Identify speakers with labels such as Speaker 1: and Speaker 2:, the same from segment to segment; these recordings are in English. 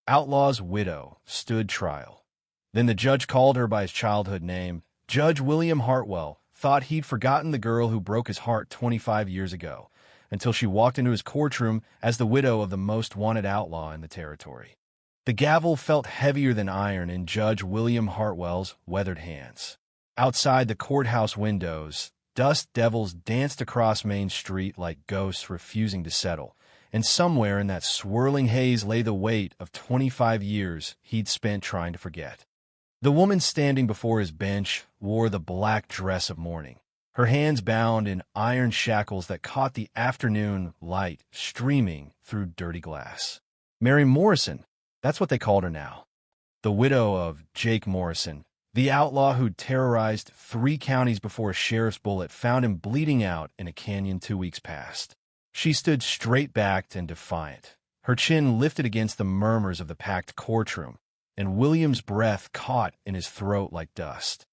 Speaker 1: Outlaw's widow stood trial. Then the judge called her by his childhood name. Judge William Hartwell thought he'd forgotten the girl who broke his heart 25 years ago, until she walked into his courtroom as the widow of the most wanted outlaw in the territory. The gavel felt heavier than iron in Judge William Hartwell's weathered hands. Outside the courthouse windows, dust devils danced across Main Street like ghosts refusing to settle, and somewhere in that swirling haze lay the weight of 25 years he'd spent trying to forget. The woman standing before his bench wore the black dress of mourning, her hands bound in iron shackles that caught the afternoon light streaming through dirty glass. Mary Morrison, that's what they called her now. The widow of Jake Morrison, the outlaw who'd terrorized 3 counties before a sheriff's bullet found him bleeding out in a canyon 2 weeks past. She stood straight-backed and defiant, her chin lifted against the murmurs of the packed courtroom, and William's breath caught in his throat like dust.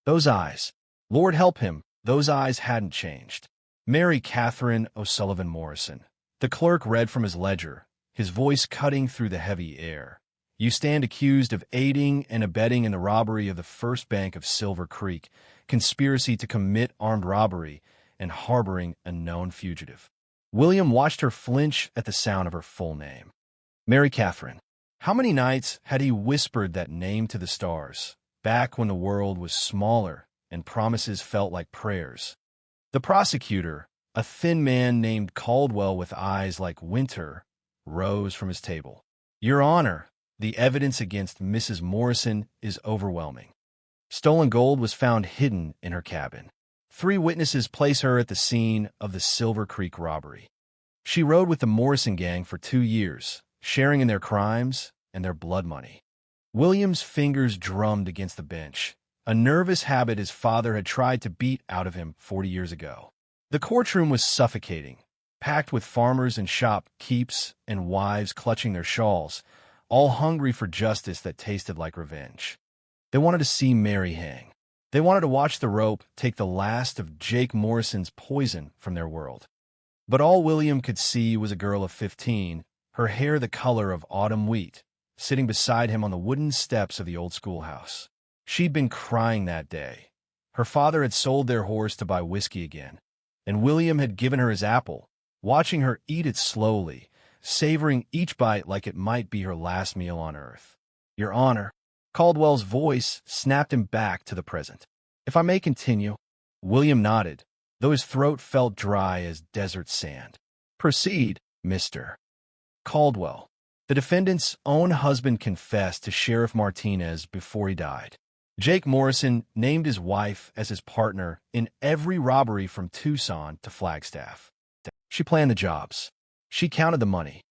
Speaker 1: Those eyes, Lord help him, those eyes hadn't changed. Mary Katherine O'Sullivan Morrison. The clerk read from his ledger, his voice cutting through the heavy air. You stand accused of aiding and abetting in the robbery of the First Bank of Silver Creek, conspiracy to commit armed robbery, and harboring a known fugitive. William watched her flinch at the sound of her full name. Mary Katherine. How many nights had he whispered that name to the stars, back when the world was smaller and promises felt like prayers? The prosecutor, a thin man named Caldwell with eyes like winter, rose from his table. Your Honor, the evidence against Mrs. Morrison is overwhelming. Stolen gold was found hidden in her cabin. 3 witnesses place her at the scene of the Silver Creek robbery. She rode with the Morrison gang for 2 years, sharing in their crimes and their blood money. William's fingers drummed against the bench, a nervous habit his father had tried to beat out of him 40 years ago. The courtroom was suffocating, packed with farmers and shop keeps and wives clutching their shawls, all hungry for justice that tasted like revenge. They wanted to see Mary hang. They wanted to watch the rope take the last of Jake Morrison's poison from their world. But all William could see was a girl of 15, her hair the color of autumn wheat, sitting beside him on the wooden steps of the old schoolhouse. She'd been crying that day. Her father had sold their horse to buy whiskey again, and William had given her his apple, watching her eat it slowly, savoring each bite like it might be her last meal on earth. Your Honor, Caldwell's voice snapped him back to the present. If I may continue. William nodded, though his throat felt dry as desert sand. Proceed, Mr. Caldwell. The defendant's own husband confessed to Sheriff Martinez before he died. Jake Morrison named his wife as his partner in every robbery from Tucson to Flagstaff. She planned the jobs. She counted the money.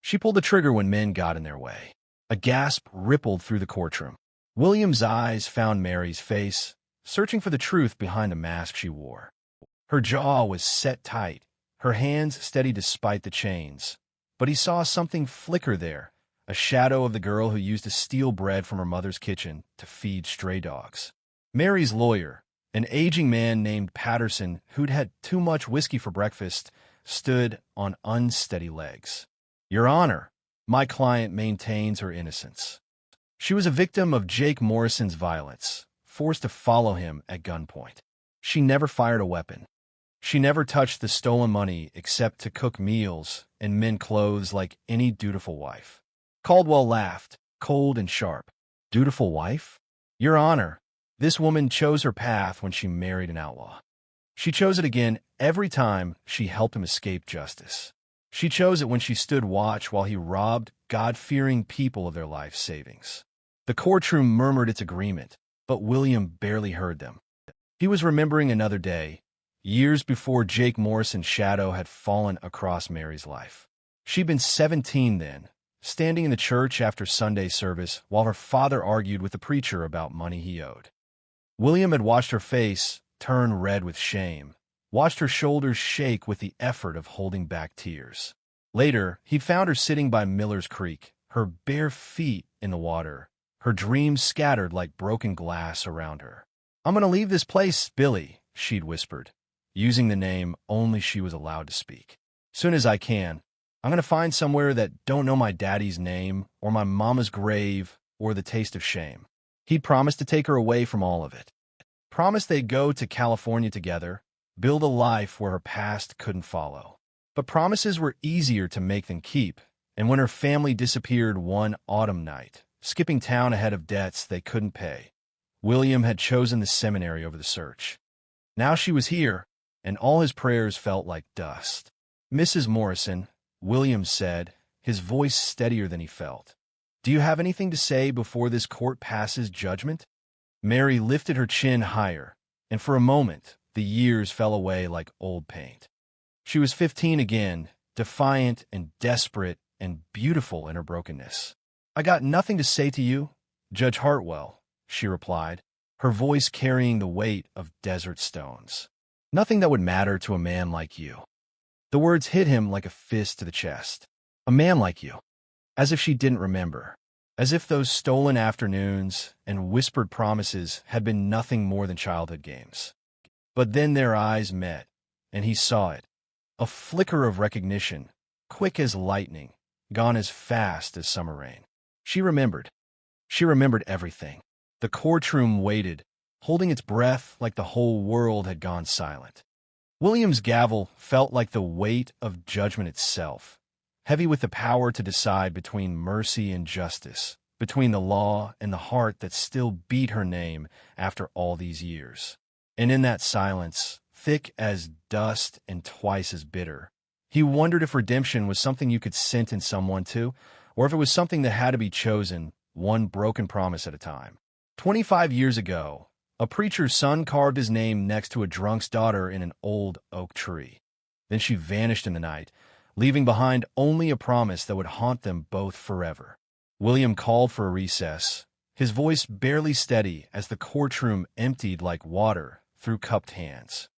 Speaker 1: She pulled the trigger when men got in their way. A gasp rippled through the courtroom. William's eyes found Mary's face, searching for the truth behind the mask she wore. Her jaw was set tight, her hands steady despite the chains. But he saw something flicker there, a shadow of the girl who used to steal bread from her mother's kitchen to feed stray dogs. Mary's lawyer, an aging man named Patterson who'd had too much whiskey for breakfast, stood on unsteady legs. Your Honor, my client maintains her innocence. She was a victim of Jake Morrison's violence, forced to follow him at gunpoint. She never fired a weapon. She never touched the stolen money except to cook meals and mend clothes like any dutiful wife. Caldwell laughed, cold and sharp. Dutiful wife? Your Honor, this woman chose her path when she married an outlaw. She chose it again every time she helped him escape justice. She chose it when she stood watch while he robbed God-fearing people of their life savings. The courtroom murmured its agreement, but William barely heard them. He was remembering another day, years before Jake Morrison's shadow had fallen across Mary's life. She'd been 17 then, standing in the church after Sunday service while her father argued with the preacher about money he owed. William had watched her face turn red with shame, watched her shoulders shake with the effort of holding back tears. Later, he'd found her sitting by Miller's Creek, her bare feet in the water, her dreams scattered like broken glass around her. I'm going to leave this place, Billy, she'd whispered, using the name only she was allowed to speak. Soon as I can. I'm going to find somewhere that don't know my daddy's name, or my mama's grave, or the taste of shame. He'd promised to take her away from all of it. Promised they'd go to California together, build a life where her past couldn't follow. But promises were easier to make than keep, and when her family disappeared one autumn night, skipping town ahead of debts they couldn't pay, William had chosen the seminary over the search. Now she was here, and all his prayers felt like dust. "Mrs. Morrison," William said, his voice steadier than he felt, "do you have anything to say before this court passes judgment?" Mary lifted her chin higher, and for a moment the years fell away like old paint. She was 15 again, defiant and desperate and beautiful in her brokenness. "I got nothing to say to you, Judge Hartwell," she replied, her voice carrying the weight of desert stones. "Nothing that would matter to a man like you." The words hit him like a fist to the chest. A man like you. As if she didn't remember. As if those stolen afternoons and whispered promises had been nothing more than childhood games. But then their eyes met, and he saw it. A flicker of recognition, quick as lightning, gone as fast as summer rain. She remembered. She remembered everything. The courtroom waited, holding its breath like the whole world had gone silent. William's gavel felt like the weight of judgment itself, heavy with the power to decide between mercy and justice, between the law and the heart that still beat her name after all these years. And in that silence, thick as dust and twice as bitter, he wondered if redemption was something you could sentence someone to, or if it was something that had to be chosen, one broken promise at a time. 25 years ago, a preacher's son carved his name next to a drunk's daughter in an old oak tree. Then she vanished in the night, leaving behind only a promise that would haunt them both forever. William called for a recess, his voice barely steady as the courtroom emptied like water through cupped hands.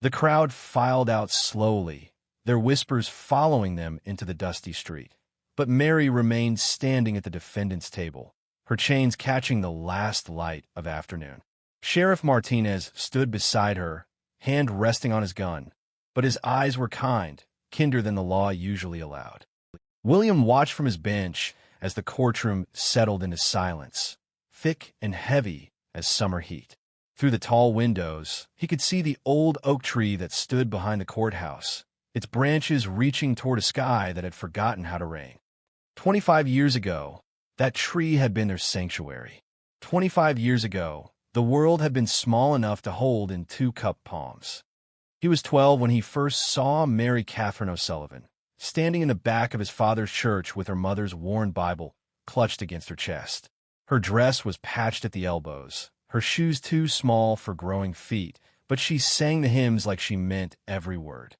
Speaker 1: The crowd filed out slowly, their whispers following them into the dusty street. But Mary remained standing at the defendant's table, her chains catching the last light of afternoon. Sheriff Martinez stood beside her, hand resting on his gun, but his eyes were kind, kinder than the law usually allowed. William watched from his bench as the courtroom settled into silence, thick and heavy as summer heat. Through the tall windows, he could see the old oak tree that stood behind the courthouse, its branches reaching toward a sky that had forgotten how to rain. 25 years ago, that tree had been their sanctuary. 25 years ago, the world had been small enough to hold in two cupped palms. He was 12 when he first saw Mary Katherine O'Sullivan, standing in the back of his father's church with her mother's worn Bible clutched against her chest. Her dress was patched at the elbows, her shoes too small for growing feet, but she sang the hymns like she meant every word.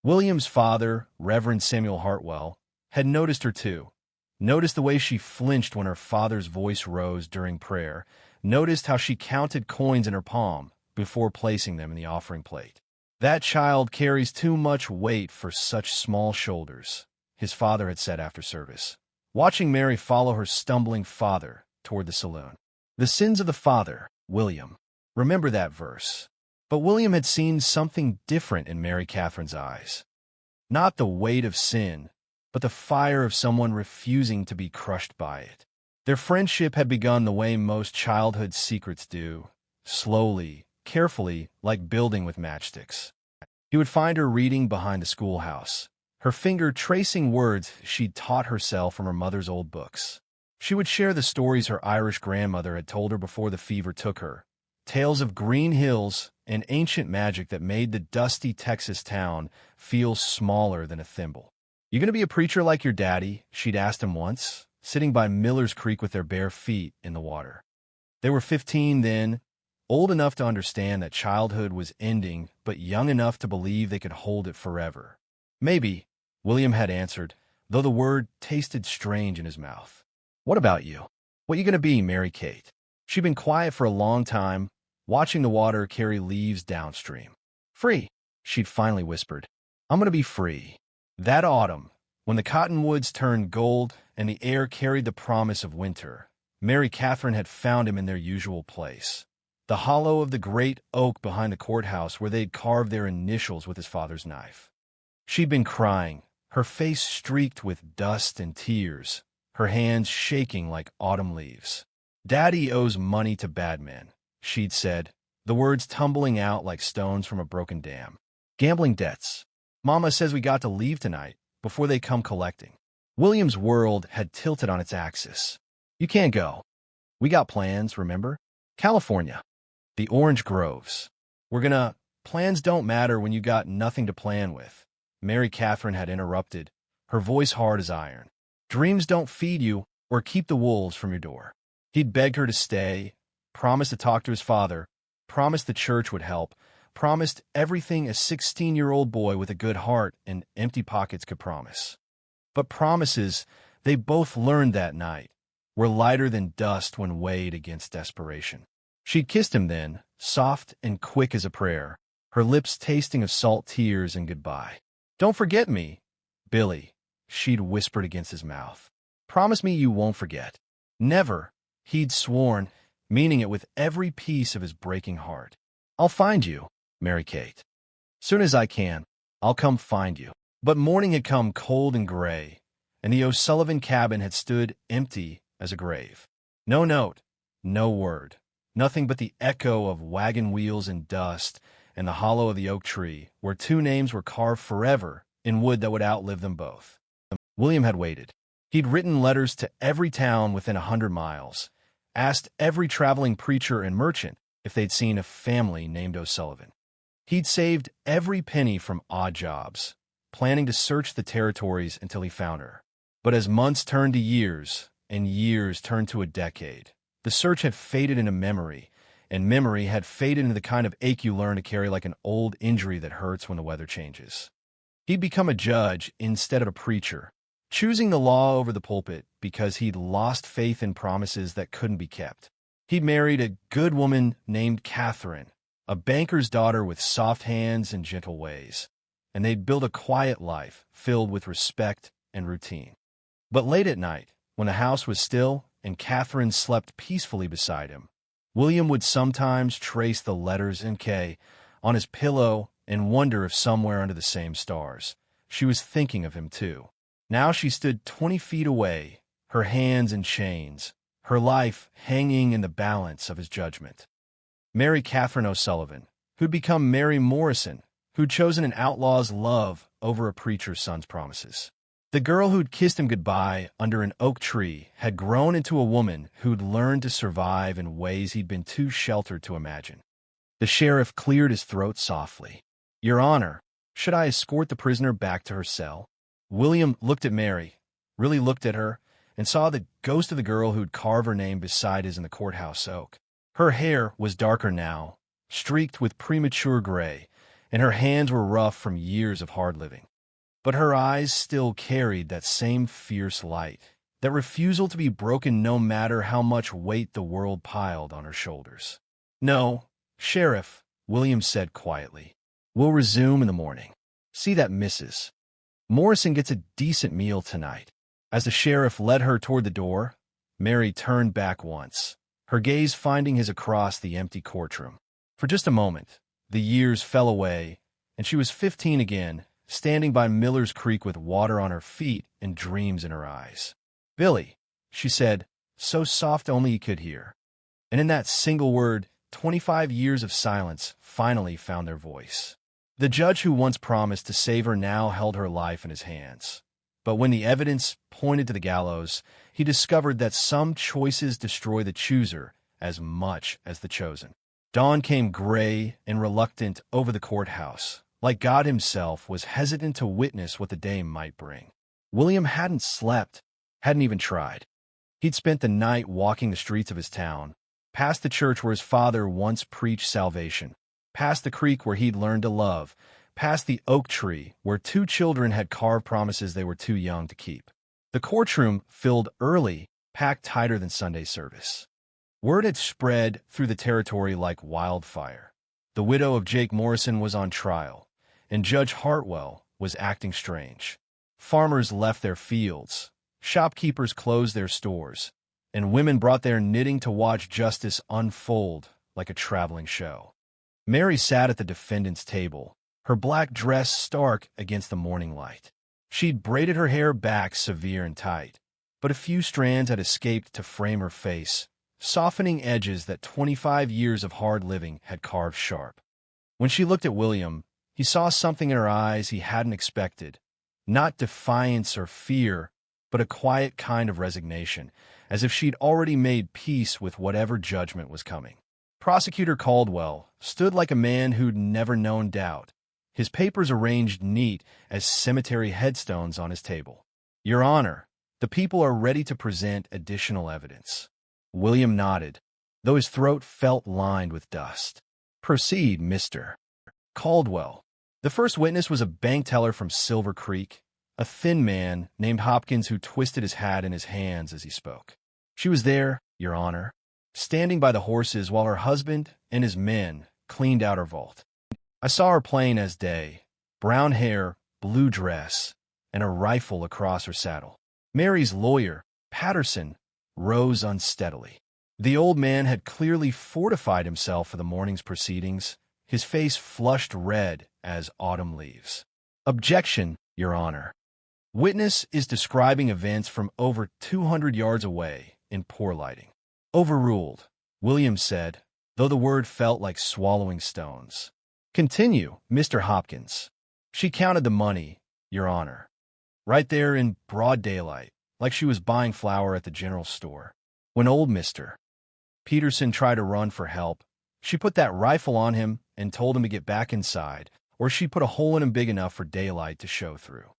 Speaker 1: William's father, Reverend Samuel Hartwell, had noticed her too. Noticed the way she flinched when her father's voice rose during prayer, noticed how she counted coins in her palm before placing them in the offering plate. "That child carries too much weight for such small shoulders," his father had said after service, watching Mary follow her stumbling father toward the saloon. The sins of the father, William. Remember that verse. But William had seen something different in Mary Katherine's eyes. Not the weight of sin, but the fire of someone refusing to be crushed by it. Their friendship had begun the way most childhood secrets do, slowly, carefully, like building with matchsticks. He would find her reading behind the schoolhouse, her finger tracing words she'd taught herself from her mother's old books. She would share the stories her Irish grandmother had told her before the fever took her, tales of green hills and ancient magic that made the dusty Texas town feel smaller than a thimble. "You gonna be a preacher like your daddy?" she'd asked him once, sitting by Miller's Creek with their bare feet in the water. They were 15 then, old enough to understand that childhood was ending, but young enough to believe they could hold it forever. "Maybe," William had answered, though the word tasted strange in his mouth. "What about you? What you gonna be, Mary Kate?" She'd been quiet for a long time, watching the water carry leaves downstream. "Free," she'd finally whispered. "I'm gonna be free." That autumn, when the cottonwoods turned gold and the air carried the promise of winter, Mary Katherine had found him in their usual place, the hollow of the great oak behind the courthouse where they'd carved their initials with his father's knife. She'd been crying, her face streaked with dust and tears, her hands shaking like autumn leaves. "Daddy owes money to bad men," she'd said, the words tumbling out like stones from a broken dam. "Gambling debts. Mama says we got to leave tonight before they come collecting." William's world had tilted on its axis. "You can't go. We got plans, remember? California. The orange groves. Plans don't matter when you got nothing to plan with," Mary Katherine had interrupted, her voice hard as iron. "Dreams don't feed you or keep the wolves from your door." He'd begged her to stay, promised to talk to his father, promised the church would help, promised everything a 16-year-old boy with a good heart and empty pockets could promise. But promises, they both learned that night, were lighter than dust when weighed against desperation. She'd kissed him then, soft and quick as a prayer, her lips tasting of salt tears and goodbye. "Don't forget me, Billy," she'd whispered against his mouth. "Promise me you won't forget." "Never," he'd sworn, meaning it with every piece of his breaking heart. "I'll find you, Mary Kate. Soon as I can, I'll come find you." But morning had come cold and gray, and the O'Sullivan cabin had stood empty as a grave. No note, no word, nothing but the echo of wagon wheels and dust and the hollow of the oak tree, where two names were carved forever in wood that would outlive them both. William had waited. He'd written letters to every town within 100 miles, asked every traveling preacher and merchant if they'd seen a family named O'Sullivan. He'd saved every penny from odd jobs, planning to search the territories until he found her. But as months turned to years, and years turned to a decade, the search had faded into memory, and memory had faded into the kind of ache you learn to carry like an old injury that hurts when the weather changes. He'd become a judge instead of a preacher, choosing the law over the pulpit because he'd lost faith in promises that couldn't be kept. He'd married a good woman named Catherine, a banker's daughter with soft hands and gentle ways, and they'd built a quiet life filled with respect and routine. But late at night, when the house was still and Catherine slept peacefully beside him, William would sometimes trace the letters in K on his pillow and wonder if somewhere under the same stars she was thinking of him too. Now she stood 20 feet away, her hands in chains, her life hanging in the balance of his judgment. Mary Katherine O'Sullivan, who'd become Mary Morrison, who'd chosen an outlaw's love over a preacher's son's promises. The girl who'd kissed him goodbye under an oak tree had grown into a woman who'd learned to survive in ways he'd been too sheltered to imagine. The sheriff cleared his throat softly. "Your Honor, should I escort the prisoner back to her cell?" William looked at Mary, really looked at her, and saw the ghost of the girl who'd carved her name beside his in the courthouse oak. Her hair was darker now, streaked with premature gray, and her hands were rough from years of hard living. But her eyes still carried that same fierce light, that refusal to be broken no matter how much weight the world piled on her shoulders. "No, Sheriff," William said quietly. "We'll resume in the morning. See that Mrs. Morrison gets a decent meal tonight." As the sheriff led her toward the door, Mary turned back once, her gaze finding his across the empty courtroom. For just a moment, the years fell away, and she was 15 again, standing by Miller's Creek with water on her feet and dreams in her eyes. "Billy," she said, so soft only he could hear. And in that single word, 25 years of silence finally found their voice. The judge who once promised to save her now held her life in his hands. But when the evidence pointed to the gallows, he discovered that some choices destroy the chooser as much as the chosen. Dawn came gray and reluctant over the courthouse, like God himself was hesitant to witness what the day might bring. William hadn't slept, hadn't even tried. He'd spent the night walking the streets of his town, past the church where his father once preached salvation, past the creek where he'd learned to love, past the oak tree where two children had carved promises they were too young to keep. The courtroom filled early, packed tighter than Sunday service. Word had spread through the territory like wildfire. The widow of Jake Morrison was on trial, and Judge Hartwell was acting strange. Farmers left their fields, shopkeepers closed their stores, and women brought their knitting to watch justice unfold like a traveling show. Mary sat at the defendant's table, her black dress stark against the morning light. She'd braided her hair back severe and tight, but a few strands had escaped to frame her face, softening edges that 25 years of hard living had carved sharp. When she looked at William, he saw something in her eyes he hadn't expected. Not defiance or fear, but a quiet kind of resignation, as if she'd already made peace with whatever judgment was coming. Prosecutor Caldwell stood like a man who'd never known doubt, his papers arranged neat as cemetery headstones on his table. "Your Honor, the people are ready to present additional evidence." William nodded, though his throat felt lined with dust. "Proceed, Mr. Caldwell." The first witness was a bank teller from Silver Creek, a thin man named Hopkins who twisted his hat in his hands as he spoke. "She was there, Your Honor, standing by the horses while her husband and his men cleaned out her vault. I saw her plain as day, brown hair, blue dress, and a rifle across her saddle." Mary's lawyer, Patterson, rose unsteadily. The old man had clearly fortified himself for the morning's proceedings, his face flushed red as autumn leaves. "Objection, Your Honor. Witness is describing events from over 200 yards away in poor lighting." "Overruled," William said, though the word felt like swallowing stones. "Continue, Mr. Hopkins." "She counted the money, Your Honor, right there in broad daylight, like she was buying flour at the general store. When old Mr. Peterson tried to run for help, she put that rifle on him and told him to get back inside, or she put a hole in him big enough for daylight to show through."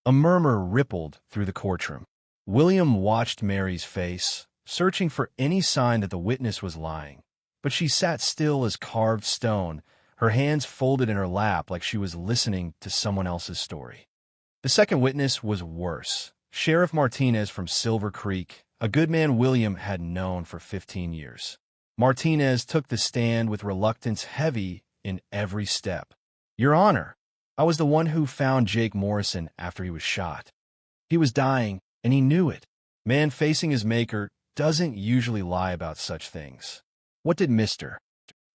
Speaker 1: A murmur rippled through the courtroom. William watched Mary's face, searching for any sign that the witness was lying, but she sat still as carved stone, her hands folded in her lap like she was listening to someone else's story. The second witness was worse. Sheriff Martinez from Silver Creek, a good man William had known for 15 years. Martinez took the stand with reluctance heavy in every step. "Your Honor, I was the one who found Jake Morrison after he was shot. He was dying, and he knew it. Man facing his maker doesn't usually lie about such things." "What did Mr.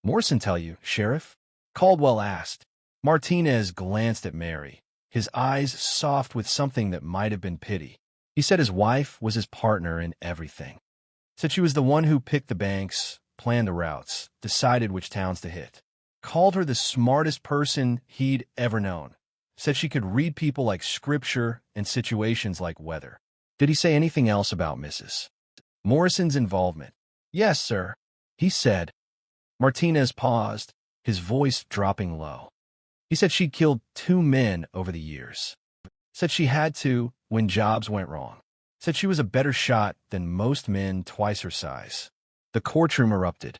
Speaker 1: Morrison tell you, Sheriff?" Caldwell asked. Martinez glanced at Mary, his eyes soft with something that might have been pity. "He said his wife was his partner in everything. Said she was the one who picked the banks, planned the routes, decided which towns to hit. Called her the smartest person he'd ever known. Said she could read people like scripture and situations like weather." "Did he say anything else about Mrs. Morrison's involvement?" "Yes, sir," he said. Martinez paused, his voice dropping low. "He said she'd killed 2 men over the years. Said she had to when jobs went wrong. Said she was a better shot than most men twice her size." The courtroom erupted.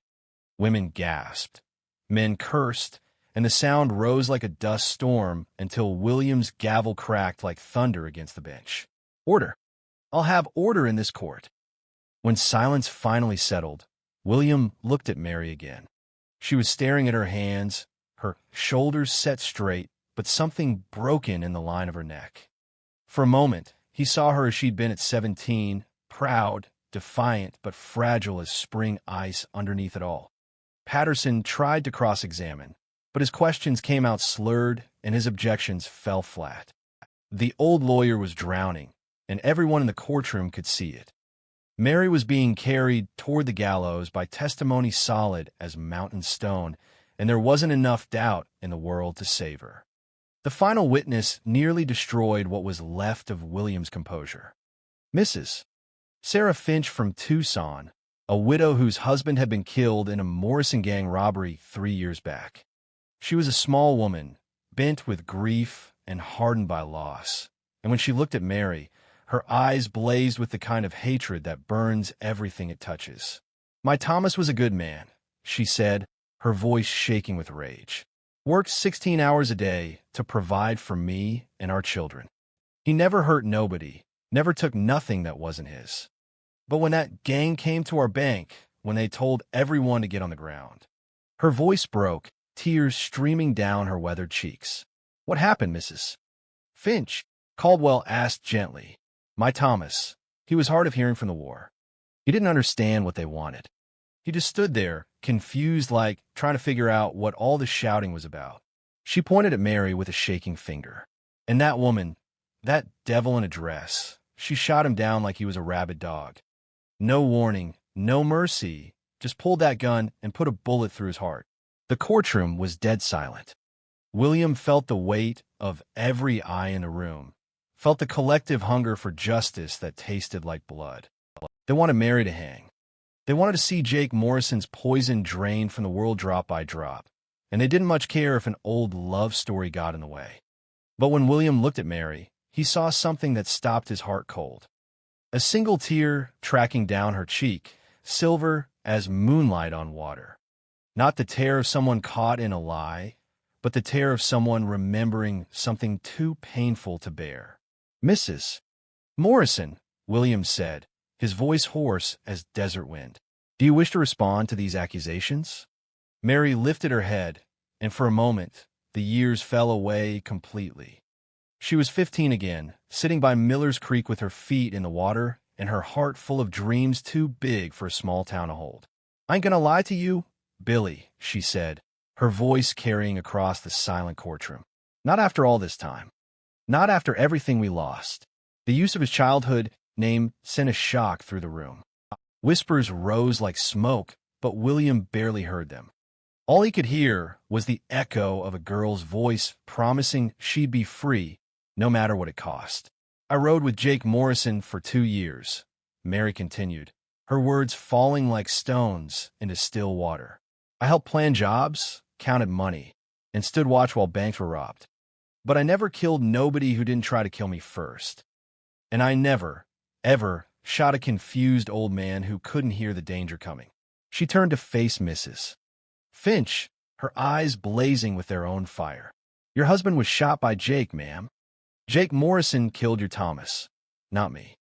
Speaker 1: Women gasped. Men cursed, and the sound rose like a dust storm until William's gavel cracked like thunder against the bench. "Order. I'll have order in this court." When silence finally settled, William looked at Mary again. She was staring at her hands, her shoulders set straight, but something broken in the line of her neck. For a moment, he saw her as she'd been at 17, proud, defiant, but fragile as spring ice underneath it all. Patterson tried to cross-examine, but his questions came out slurred and his objections fell flat. The old lawyer was drowning, and everyone in the courtroom could see it. Mary was being carried toward the gallows by testimony solid as mountain stone, and there wasn't enough doubt in the world to save her. The final witness nearly destroyed what was left of William's composure. Mrs. Sarah Finch from Tucson, a widow whose husband had been killed in a Morrison gang robbery 3 years back. She was a small woman, bent with grief and hardened by loss, and when she looked at Mary, her eyes blazed with the kind of hatred that burns everything it touches. "My Thomas was a good man," she said, her voice shaking with rage. "Worked 16 hours a day to provide for me and our children. He never hurt nobody, never took nothing that wasn't his. But when that gang came to our bank, when they told everyone to get on the ground." Her voice broke, tears streaming down her weathered cheeks. "What happened, Mrs. Finch?" Caldwell asked gently. "My Thomas. He was hard of hearing from the war. He didn't understand what they wanted. He just stood there, confused, like trying to figure out what all the shouting was about." She pointed at Mary with a shaking finger. "And that woman, That devil in a dress. She shot him down like he was a rabid dog. No warning, no mercy, just pulled that gun and put a bullet through his heart. The courtroom was dead silent. William felt the weight of every eye in the room, felt the collective hunger for justice that tasted like blood. They wanted Mary to hang. They wanted to see Jake Morrison's poison drained from the world drop by drop, and they didn't much care if an old love story got in the way. But when William looked at Mary, he saw something that stopped his heart cold. A single tear tracking down her cheek, silver as moonlight on water. Not the tear of someone caught in a lie, but the tear of someone remembering something too painful to bear. "Mrs. Morrison," William said, his voice hoarse as desert wind. "Do you wish to respond to these accusations?" Mary lifted her head, and for a moment, the years fell away completely. She was 15 again, sitting by Miller's Creek with her feet in the water and her heart full of dreams too big for a small town to hold. "I ain't gonna lie to you, Billy," she said, her voice carrying across the silent courtroom. "Not after all this time. Not after everything we lost." The use of his childhood name sent a shock through the room. Whispers rose like smoke, but William barely heard them. All he could hear was the echo of a girl's voice promising she'd be free, no matter what it cost. "I rode with Jake Morrison for 2 years," Mary continued, her words falling like stones into still water. "I helped plan jobs, counted money, and stood watch while banks were robbed. But I never killed nobody who didn't try to kill me first. And I never, ever shot a confused old man who couldn't hear the danger coming." She turned to face Mrs. Finch, her eyes blazing with their own fire. "Your husband was shot by Jake, ma'am. Jake Morrison killed your Thomas, not me.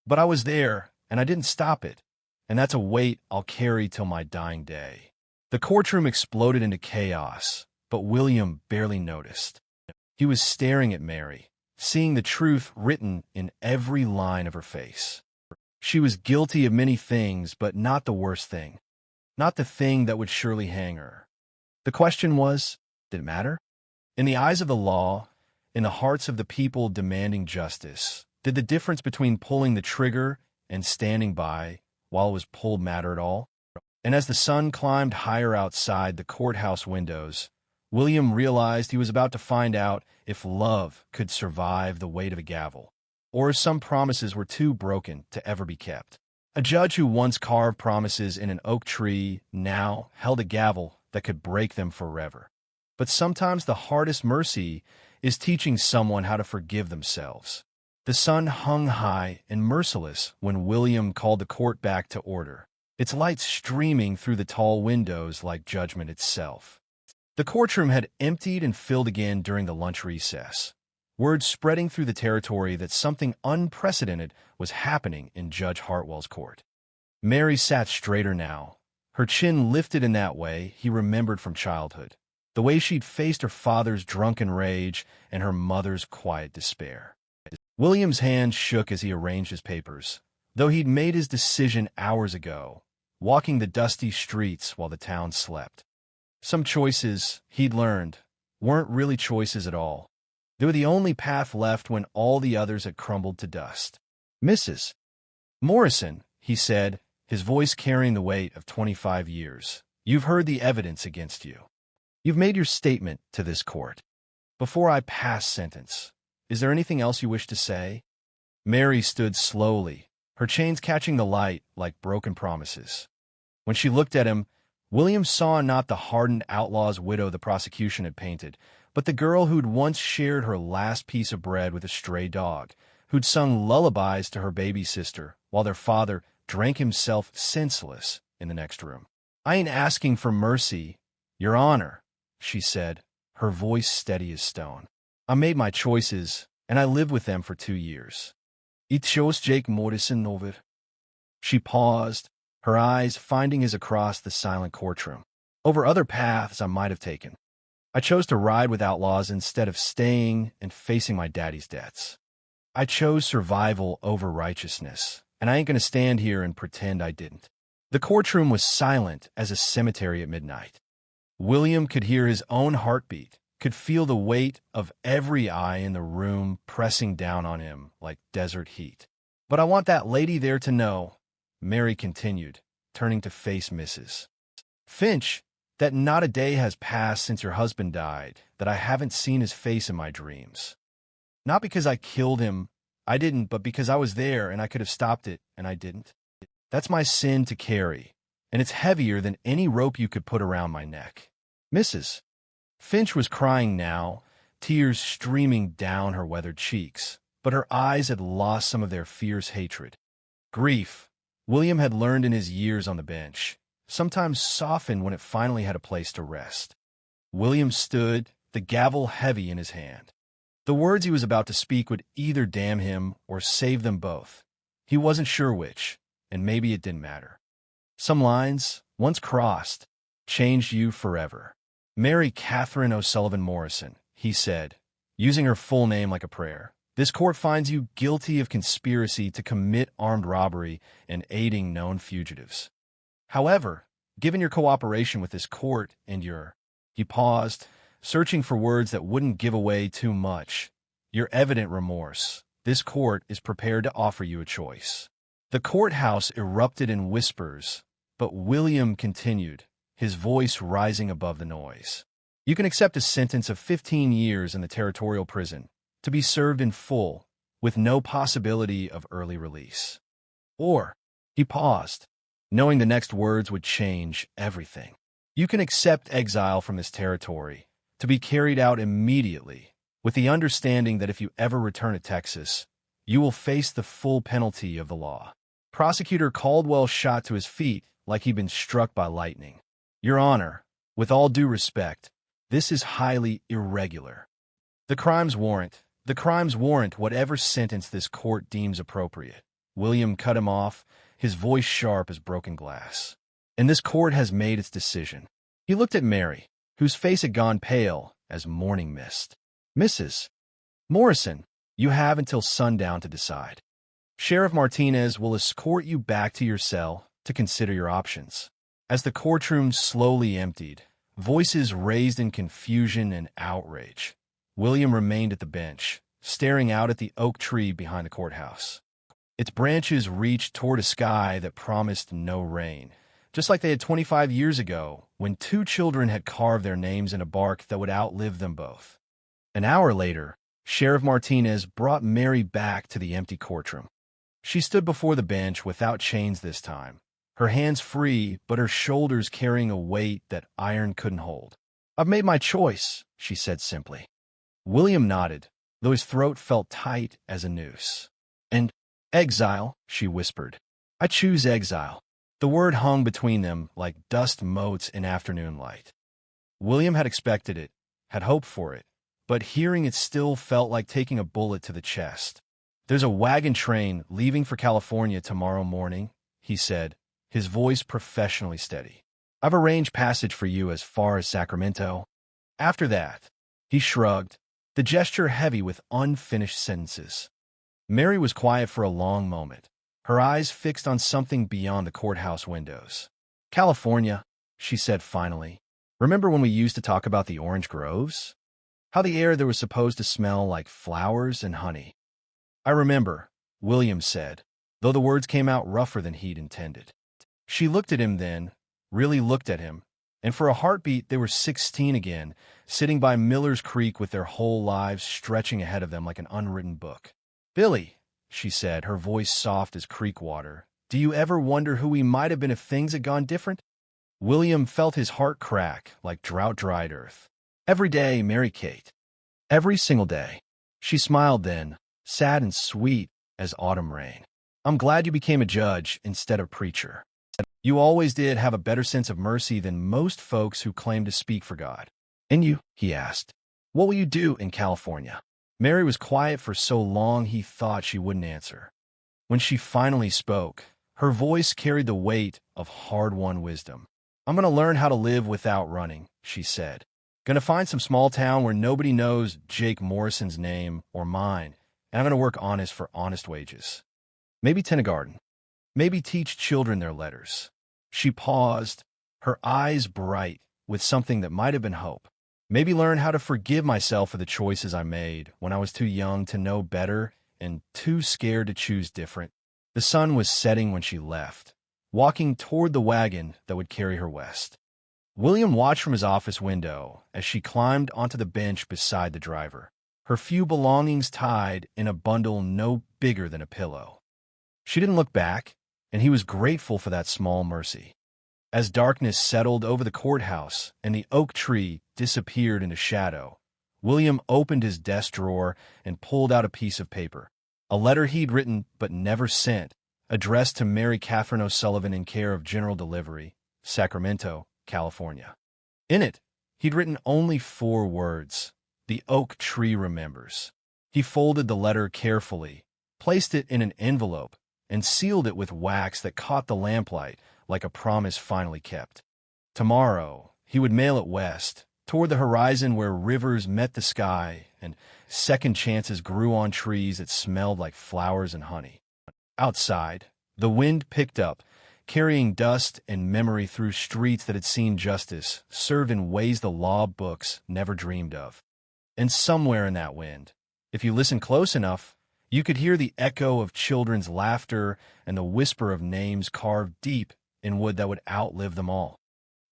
Speaker 1: But I was there, and I didn't stop it, and that's a weight I'll carry till my dying day." The courtroom exploded into chaos, but William barely noticed. He was staring at Mary, seeing the truth written in every line of her face. She was guilty of many things, but not the worst thing. Not the thing that would surely hang her. The question was, did it matter? In the eyes of the law, in the hearts of the people demanding justice, did the difference between pulling the trigger and standing by while it was pulled matter at all? And as the sun climbed higher outside the courthouse windows, William realized he was about to find out if love could survive the weight of a gavel, or if some promises were too broken to ever be kept. A judge who once carved promises in an oak tree now held a gavel that could break them forever. But sometimes the hardest mercy is teaching someone how to forgive themselves. The sun hung high and merciless when William called the court back to order, its light streaming through the tall windows like judgment itself. The courtroom had emptied and filled again during the lunch recess, word spreading through the territory that something unprecedented was happening in Judge Hartwell's court. Mary sat straighter now, her chin lifted in that way he remembered from childhood, the way she'd faced her father's drunken rage and her mother's quiet despair. William's hand shook as he arranged his papers, though he'd made his decision hours ago, walking the dusty streets while the town slept. Some choices, he'd learned, weren't really choices at all. They were the only path left when all the others had crumbled to dust. "Mrs. Morrison," he said, his voice carrying the weight of 25 years, "you've heard the evidence against you. You've made your statement to this court. Before I pass sentence, is there anything else you wish to say?" Mary stood slowly, her chains catching the light like broken promises. When she looked at him, William saw not the hardened outlaw's widow the prosecution had painted, but the girl who'd once shared her last piece of bread with a stray dog, who'd sung lullabies to her baby sister while their father drank himself senseless in the next room. "I ain't asking for mercy, Your Honor," she said, her voice steady as stone. "I made my choices, and I lived with them for 2 years. I chose Jake Morrison over." She paused, her eyes finding his across the silent courtroom. "Over other paths I might have taken. I chose to ride with outlaws instead of staying and facing my daddy's debts. I chose survival over righteousness, and I ain't going to stand here and pretend I didn't." The courtroom was silent as a cemetery at midnight. William could hear his own heartbeat, could feel the weight of every eye in the room pressing down on him like desert heat. "But I want that lady there to know," Mary continued, turning to face Mrs. Finch, "that not a day has passed since your husband died that I haven't seen his face in my dreams. Not because I killed him, I didn't, but because I was there and I could have stopped it, and I didn't. That's my sin to carry, and it's heavier than any rope you could put around my neck." Mrs. Finch was crying now, tears streaming down her weathered cheeks, but her eyes had lost some of their fierce hatred. Grief, William had learned in his years on the bench, sometimes softened when it finally had a place to rest. William stood, the gavel heavy in his hand. The words he was about to speak would either damn him or save them both. He wasn't sure which, and maybe it didn't matter. "Some lines, once crossed, changed you forever. Mary Katherine O'Sullivan Morrison," he said, using her full name like a prayer. "This court finds you guilty of conspiracy to commit armed robbery and aiding known fugitives. However, given your cooperation with this court and your—" he paused, searching for words that wouldn't give away too much, "your evident remorse, this court is prepared to offer you a choice." The courthouse erupted in whispers, but William continued, his voice rising above the noise. "You can accept a sentence of 15 years in the territorial prison, to be served in full, with no possibility of early release. Or," he paused, knowing the next words would change everything, "you can accept exile from this territory, to be carried out immediately, with the understanding that if you ever return to Texas, you will face the full penalty of the law." Prosecutor Caldwell shot to his feet like he'd been struck by lightning. "Your Honor, with all due respect, this is highly irregular. The crimes warrant whatever sentence this court deems appropriate." William cut him off, his voice sharp as broken glass. "And this court has made its decision." He looked at Mary, whose face had gone pale as morning mist. "Mrs. Morrison, you have until sundown to decide. Sheriff Martinez will escort you back to your cell to consider your options." As the courtroom slowly emptied, voices raised in confusion and outrage, William remained at the bench, staring out at the oak tree behind the courthouse. Its branches reached toward a sky that promised no rain, just like they had 25 years ago when two children had carved their names in a bark that would outlive them both. An hour later, Sheriff Martinez brought Mary back to the empty courtroom. She stood before the bench without chains this time, her hands free but her shoulders carrying a weight that iron couldn't hold. "I've made my choice," she said simply. William nodded, though his throat felt tight as a noose. "And exile," she whispered. "I choose exile." The word hung between them like dust motes in afternoon light. William had expected it, had hoped for it, but hearing it still felt like taking a bullet to the chest. "There's a wagon train leaving for California tomorrow morning," he said, his voice professionally steady. "I've arranged passage for you as far as Sacramento. After that," he shrugged, the gesture heavy with unfinished sentences. Mary was quiet for a long moment, her eyes fixed on something beyond the courthouse windows. "California," she said finally. "Remember when we used to talk about the orange groves? How the air there was supposed to smell like flowers and honey?" "I remember," William said, though the words came out rougher than he'd intended. She looked at him then, really looked at him, and for a heartbeat they were 16 again, sitting by Miller's Creek with their whole lives stretching ahead of them like an unwritten book. "Billy," she said, her voice soft as creek water, "do you ever wonder who we might have been if things had gone different?" William felt his heart crack like drought-dried earth. "Every day, Mary Kate. Every single day." She smiled then, sad and sweet as autumn rain. "I'm glad you became a judge instead of preacher. You always did have a better sense of mercy than most folks who claim to speak for God." "And you?" he asked. "What will you do in California?" Mary was quiet for so long he thought she wouldn't answer. When she finally spoke, her voice carried the weight of hard-won wisdom. "I'm going to learn how to live without running," she said. "Going to find some small town where nobody knows Jake Morrison's name or mine, and I'm going to work honest for honest wages. Maybe tend a garden. Maybe teach children their letters." She paused, her eyes bright with something that might have been hope. Maybe learn how to forgive myself for the choices I made when I was too young to know better and too scared to choose different. The sun was setting when she left, walking toward the wagon that would carry her west. William watched from his office window as she climbed onto the bench beside the driver, her few belongings tied in a bundle no bigger than a pillow. She didn't look back, and he was grateful for that small mercy. As darkness settled over the courthouse and the oak tree disappeared into shadow, William opened his desk drawer and pulled out a piece of paper, a letter he'd written but never sent, addressed to Mary Katherine O'Sullivan in care of General Delivery, Sacramento, California. In it, he'd written only 4 words: "The oak tree remembers." He folded the letter carefully, placed it in an envelope, and sealed it with wax that caught the lamplight like a promise finally kept. Tomorrow, he would mail it west, toward the horizon where rivers met the sky and second chances grew on trees that smelled like flowers and honey. Outside, the wind picked up, carrying dust and memory through streets that had seen justice served in ways the law books never dreamed of. And somewhere in that wind, if you listen close enough, you could hear the echo of children's laughter and the whisper of names carved deep in wood that would outlive them all.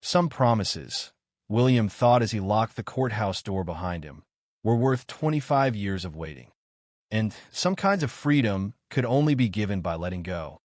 Speaker 1: Some promises, William thought as he locked the courthouse door behind him, were worth 25 years of waiting. And some kinds of freedom could only be given by letting go.